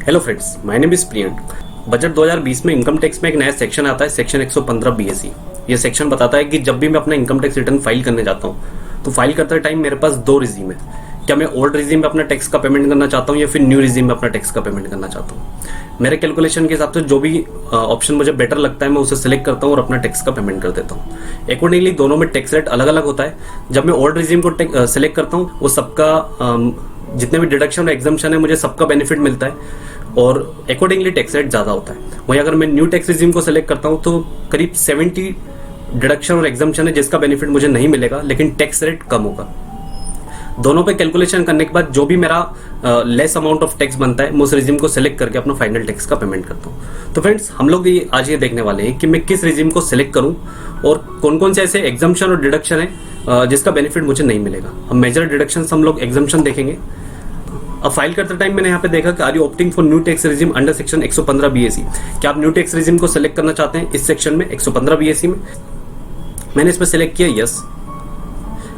Hello friends, my name is Priyank. Budget 2020 में income tax में एक नया सेक्शन आता है, सेक्शन 115 बीएसई। ये सेक्शन बताता है कि जब भी मैं अपना इनकम टैक्स रिटर्न फाइल करने जाता हूँ तो फाइल करते टाइम मेरे पास दो रिजीम है। क्या मैं ओल्ड रिजीम में अपना टैक्स का पेमेंट करना चाहता हूँ या फिर न्यू रिजीम में अपना टैक्स का पेमेंट करना चाहता हूँ। मेरे कैलकुलेशन के हिसाब से जो भी ऑप्शन मुझे बेटर लगता है मैं उसे सिलेक्ट करता हूँ और अपना टैक्स का पेमेंट कर देता हूँ। अकॉर्डिंगली दोनों में टैक्स रेट अलग अलग होता है। जब मैं ओल्ड रिजीम को सिलेक्ट करता हूँ वो सबका जितने भी डिडक्शन और एग्जम्पशन है मुझे सबका बेनिफिट मिलता है और अकॉर्डिंगली टैक्स रेट ज़्यादा होता है। वहीं अगर मैं न्यू टैक्स रिजीम को सिलेक्ट करता हूँ तो करीब 70 डिडक्शन और एग्जम्पशन है जिसका बेनिफिट मुझे नहीं मिलेगा, लेकिन टैक्स रेट कम होगा। दोनों पे कैलकुलेशन करने के बाद जो भी मेरा लेस अमाउंट ऑफ टैक्स बनता है मैं उस रिजीम को सिलेक्ट करके अपना फाइनल टैक्स का पेमेंट करता हूँ। तो फ्रेंड्स, हम लोग आज ये देखने वाले हैं कि मैं किस रिजीम को सिलेक्ट करूँ और कौन कौन से ऐसे एग्जम्पशन और डिडक्शन है जिसका बेनिफिट मुझे नहीं मिलेगा। हम मेजर डिडक्शन हम लोग एग्जम्पशन देखेंगे। अब फाइल करते टाइम मैंने यहाँ पे देखा कि are you opting for new tax regime under section 115 BSE. क्या आप न्यू टैक्स रिजीम को सिलेक्ट करना चाहते हैं इस सेक्शन में 115 बीएसई में? मैंने इसमें सिलेक्ट किया यस।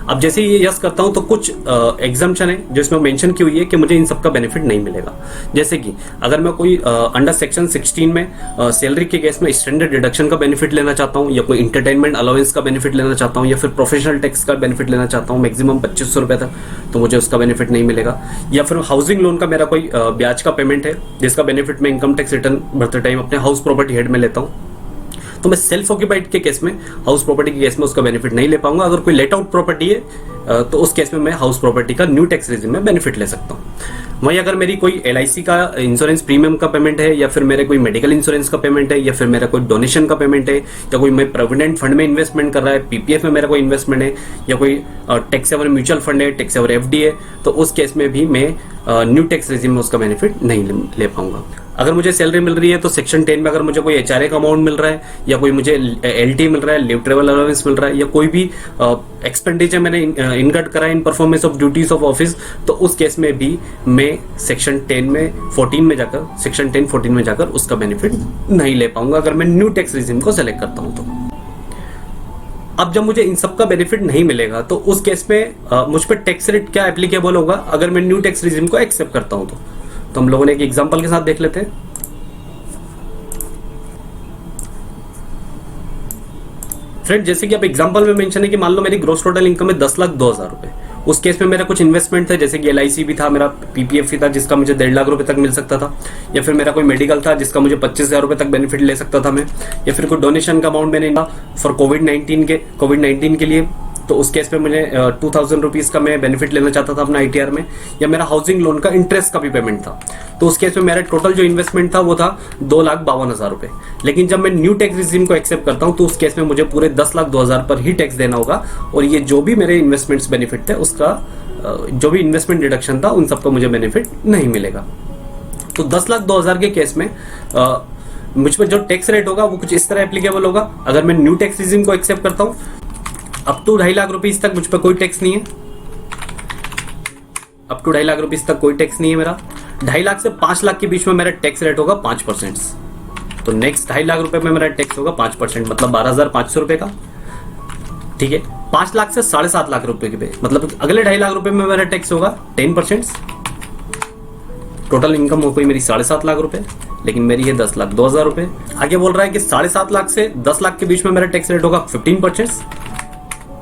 अब जैसे ही ये यस करता हूं तो कुछ एग्जम्पशन है जो इसमें मेंशन की हुई है कि मुझे इन सब का बेनिफिट नहीं मिलेगा। जैसे कि अगर मैं कोई अंडर सेक्शन 16 में सैलरी के केस में स्टैंडर्ड डिडक्शन का बेनिफिट लेना चाहता हूं या कोई इंटरटेनमेंट अलाउंस का बेनिफिट लेना चाहता हूं या फिर प्रोफेशनल टैक्स का बेनिफिट लेना चाहता हूं मैक्सिमम 2500 रुपए तक, तो मुझे उसका बेनिफिट नहीं मिलेगा। या फिर हाउसिंग लोन का मेरा कोई ब्याज का पेमेंट है जिसका बेनिफिट मैं इनकम टैक्स रिटर्न भरते टाइम अपने हाउस प्रॉपर्टी हेड में लेता हूँ, तो मैं सेल्फ ऑक्यूपाइड के केस में हाउस प्रॉपर्टी के केस में उसका बेनिफिट नहीं ले पाऊंगा। अगर कोई लेट आउट प्रॉपर्टी है तो उस केस में मैं हाउस प्रॉपर्टी का न्यू टैक्स रिजीम में बेनिफिट ले सकता हूँ। वहीं अगर मेरी कोई एलआईसी का इंश्योरेंस प्रीमियम का पेमेंट है या फिर मेरे कोई मेडिकल इंश्योरेंस का पेमेंट है या फिर मेरा कोई डोनेशन का पेमेंट है या कोई मैं प्रोविडेंट फंड में इन्वेस्टमेंट कर रहा है, पीपीएफ में मेरा कोई इन्वेस्टमेंट है या कोई टैक्स सेवर म्यूचुअल फंड है, टैक्स सेवर एफडी है, तो उस केस में भी मैं न्यू टैक्स रिजीम में उसका बेनिफिट नहीं ले पाऊंगा। अगर मुझे सैलरी मिल रही है तो सेक्शन 10 में अगर मुझे कोई एचआरए का अमाउंट मिल रहा है या कोई मुझे एलटी मिल रहा है, लीव ट्रेवल अलाउंस मिल रहा है या कोई भी एक्सपेंडिचर मैंने इनकट करा है इन performance of duties of office, तो उस केस में भी मैं सेक्शन 10 में 14 में जाकर सेक्शन 10 14 में जाकर उसका बेनिफिट नहीं ले पाऊंगा अगर मैं न्यू टैक्स रिजीम को सेलेक्ट करता हूं तो। अब जब मुझे इन सब का बेनिफिट नहीं मिलेगा तो उस केस में मुझ पर टैक्स रेट क्या एप्लीकेबल होगा अगर मैं न्यू टैक्स रिजीम को एक्सेप्ट करता हूं तो हम लोगों ने एक एग्जांपल के साथ देख लेते हैं। फ्रेंड, जैसे कि अब एग्जांपल में मेंशन है कि मान लो मेरी ग्रोस टोटल इनकम है 10,02,000 रुपए। उस केस में मेरा कुछ इन्वेस्टमेंट था, जैसे कि एलआईसी भी था, मेरा पीपीएफ भी था जिसका मुझे 1.5 लाख रुपए तक मिल सकता था, या फिर मेरा कोई मेडिकल था जिसका मुझे 25,000 रुपए तक बेनिफिट ले सकता था मैं, या फिर कोई डोनेशन का अमाउंट मैंने फॉर कोविड-19 के लिए, तो उस केस में मुझे 2,000 रुपीज का मैं बेनिफिट लेना चाहता था अपना आईटीआर में, या मेरा हाउसिंग लोन का इंटरेस्ट का भी पेमेंट था, तो उस केस में मेरा टोटल जो इन्वेस्टमेंट था वो था 2,52,000 रुपए। लेकिन जब मैं न्यू टैक्स रिजीम को एक्सेप्ट करता हूं तो उस केस में मुझे पूरे 10,02,000 पर ही टैक्स देना होगा और ये जो भी मेरे इन्वेस्टमेंट्स बेनिफिट थे उसका जो भी इन्वेस्टमेंट डिडक्शन था उन सबका मुझे बेनिफिट नहीं मिलेगा। तो 10,02,000 के केस में मुझ पर जो टैक्स रेट होगा वो कुछ इस तरह एप्लीकेबल होगा। अगर मैं न्यू टैक्स रिजीम को एक्सेप्ट करता हूं अप टू 2.5 लाख रुपीज तक मुझ पर कोई टैक्स नहीं है। अप टू 2.5 लाख रुपीज तक कोई टैक्स नहीं है मेरा। 2.5 लाख से 5 लाख के बीच में मेरा टैक्स रेट होगा 5%। तो नेक्स्ट 2.5 लाख रुपए में मेरा टैक्स होगा 5%, मतलब 12,500 रुपए का। ठीक है, 5 लाख से 7.5 लाख रुपए के पे मतलब अगले 2.5 लाख रुपए में मेरा टैक्स होगा 10%। टोटल इनकम हो गई मेरी 7.5 लाख रुपए, लेकिन मेरी है 10,02,000 रुपए। आगे बोल रहा है कि 7.5 लाख से 10 लाख के बीच में मेरा टैक्स रेट होगा 15%।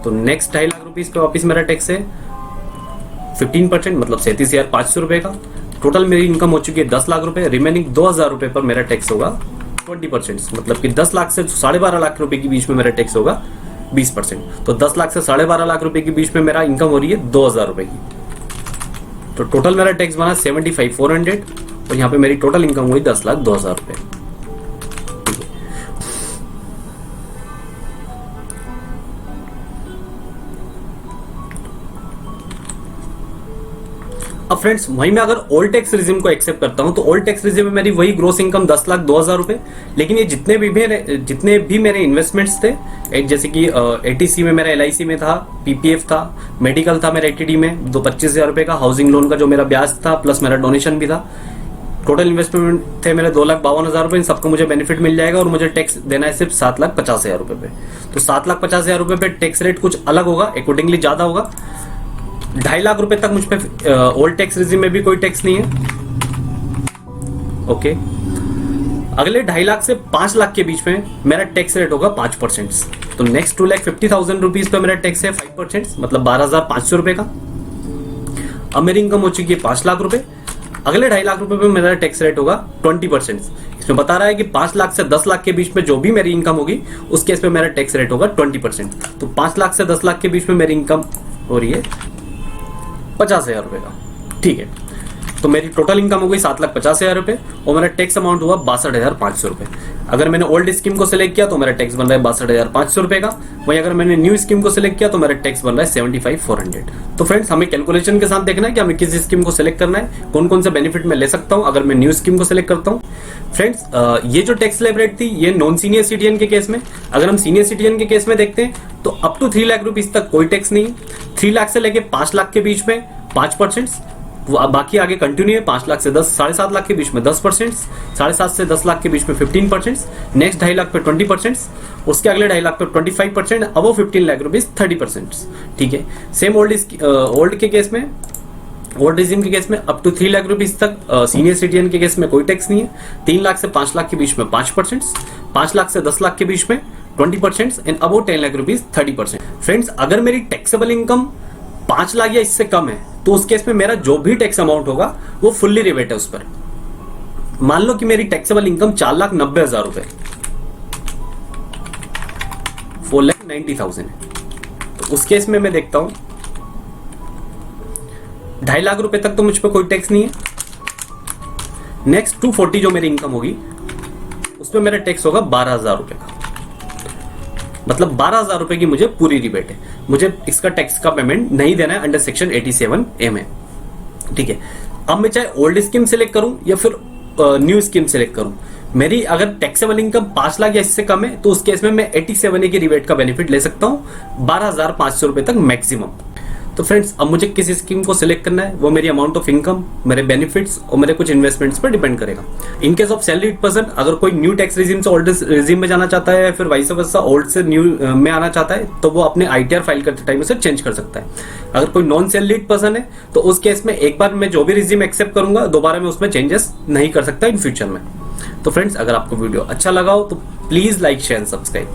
तो नेक्स्ट 2.5 लाख रुपीज पे वापिस मेरा टैक्स है 15%, मतलब 37,500 रुपए का। टोटल मेरी इनकम हो चुकी है 10 लाख रुपए। रिमेनिंग 2,000 रुपए पर मेरा टैक्स होगा 20%, मतलब कि 10 लाख से 12.5 लाख रुपए के बीच में मेरा टैक्स होगा 20%। तो 10 लाख से 12.5 लाख रुपए के बीच में मेरा इनकम हो रही है 2,000 रुपए की। तो टोटल मेरा टैक्स बना 75,400 और यहाँ पे मेरी टोटल इनकम हुई 10,02,000 रुपए। अब फ्रेंड्स, वहीं मैं अगर ओल्ड टैक्स रिजीम को एक्सेप्ट करता हूं तो ओल्ड टैक्स रिजीम में मेरी वही ग्रोस इनकम 10,02,000 रुपए, लेकिन ये जितने भी मेरे इन्वेस्टमेंट्स थे, जैसे कि एटीसी में मेरा एलआईसी में था, पीपीएफ था, मेडिकल था मेरा एटीडी में 25,000 रुपए का, हाउसिंग लोन का जो मेरा ब्याज था प्लस मेरा डोनेशन भी था, टोटल इन्वेस्टमेंट थे मेरे 2,52,000 रुपए। इन सबको मुझे बेनिफिट मिल जाएगा और मुझे टैक्स देना है सिर्फ 7,50,000 रुपए पे। तो 7,50,000 रुपए पे टैक्स रेट कुछ अलग होगा, अकॉर्डिंगली ज्यादा होगा। 2.5 लाख रुपए तक मुझ पे ओल्ड टैक्स रिजीम में भी कोई टैक्स नहीं है। ओके। अगले 2.5 लाख से 5 लाख के बीच में मेरा टैक्स रेट होगा 5%। तो नेक्स्ट 2,50,000 रुपीज पे मेरा टैक्स है 5%, मतलब 12,500 रुपए का। अब मेरी इनकम हो चुकी है 5 लाख रुपए। अगले 2.5 लाख रुपए पे मेरा टैक्स रेट होगा 20%। इसमें बता रहा है कि 5 लाख से 10 लाख के बीच में जो भी मेरी इनकम होगी उस केस में मेरा टैक्स रेट होगा 20%। तो 5 लाख से 10 लाख के बीच में मेरी इनकम हो रही है 50,000 रुपए का, ठीक है। तो मेरी टोटल इनकम हो गई 7,50,000 रुपए और मेरा टैक्स अमाउंट हुआ 62,500 रुपए। अगर मैंने ओल्ड स्कीम को सिलेक्ट किया तो मेरा टैक्स बन रहा है 62,500 रुपए का। वहीं अगर मैंने न्यू स्कीम को सिलेक्ट किया तो मेरा टैक्स बन रहा है 75,400। तो फ्रेंड्स, हमें कैलकुलेशन के साथ देखना है कि हमें किस स्कीम को सिलेक्ट करना है, कौन कौन से बेनिफिट मैं ले सकता हूं अगर मैं न्यू स्कीम को सिलेक्ट करता हूं। फ्रेंड्स, ये जो टैक्स स्लैब रेट थी ये नॉन सीनियर सिटीजन के केस में। अगर हम सीनियर सिटीजन के केस में देखते हैं तो अप टू 3 लाख रुपीज तक कोई टैक्स नहीं। 3 लाख से लेके 5 लाख के बीच में 5%, बाकी आगे कंटिन्यू है। 5 लाख से 7.5 लाख के बीच में 10%, 7.5 से 10 लाख के बीच में 15%, नेक्स्ट 2.5 लाख पे 20%, उसके अगले 2.5 लाख पे 25%, अबव 15 लाख रुपीज 30%, ठीक है। सेम ओल्ड के केस में, ओल्ड रिजीम के केस में अप टू 3 लाख रुपीज तक सीनियर सिटीजन के केस में कोई टैक्स नहीं है। 3 लाख से 5 लाख के बीच में 5%, 5 लाख से 10 लाख के बीच में 20% and above 10 lakh rupees 30%। Friends, अगर मेरी टैक्सेबल इनकम 5 लाख या इससे कम है तो उस केस में मेरा जो भी टैक्स अमाउंट होगा वो फुल्ली रिबेट है उस पर। मान लो कि मेरी टैक्सेबल इनकम 4,90,000 रुपए, 4,90,000 है, तो उस केस में मैं देखता हूं 2.5 लाख रुपए तक तो मुझ पर कोई टैक्स नहीं है। नेक्स्ट 240 जो मेरी इनकम होगी उसमें मेरा टैक्स होगा 12,000 रुपए का, मतलब 12,000 रुपए की मुझे पूरी रिबेट है। मुझे इसका टैक्स का पेमेंट नहीं देना है अंडर सेक्शन 87A में, ठीक है। अब मैं चाहे ओल्ड स्कीम सेलेक्ट करूं या फिर न्यू स्कीम सेलेक्ट करूं, मेरी अगर टैक्सेबल इनकम 5 लाख या इससे कम है तो उस केस में मैं 87A की रिबेट का बेनिफिट ले सकता हूं 12,500 रुपए तक मैक्सिमम। तो फ्रेंड्स, अब मुझे किस स्कीम को सिलेक्ट करना है वो मेरी अमाउंट ऑफ इनकम, मेरे बेनिफिट्स और मेरे कुछ इन्वेस्टमेंट्स पर डिपेंड करेगा। In case of salaried person, अगर कोई न्यू टैक्स रिजीम से ओल्ड रिजीम में जाना चाहता है या फिर वाइस वर्सा ओल्ड से न्यू में आना चाहता है तो वो अपने ITR फाइल करते टाइम उसे चेंज कर सकता है। अगर कोई नॉन सैलरीड पर्सन है तो उस केस में एक बार मैं जो भी रिजीम एक्सेप्ट करूंगा दोबारा मैं उसमें चेंजेस नहीं कर सकता इन फ्यूचर में। तो फ्रेंड्स, अगर आपको वीडियो अच्छा लगा हो तो please like, share and subscribe.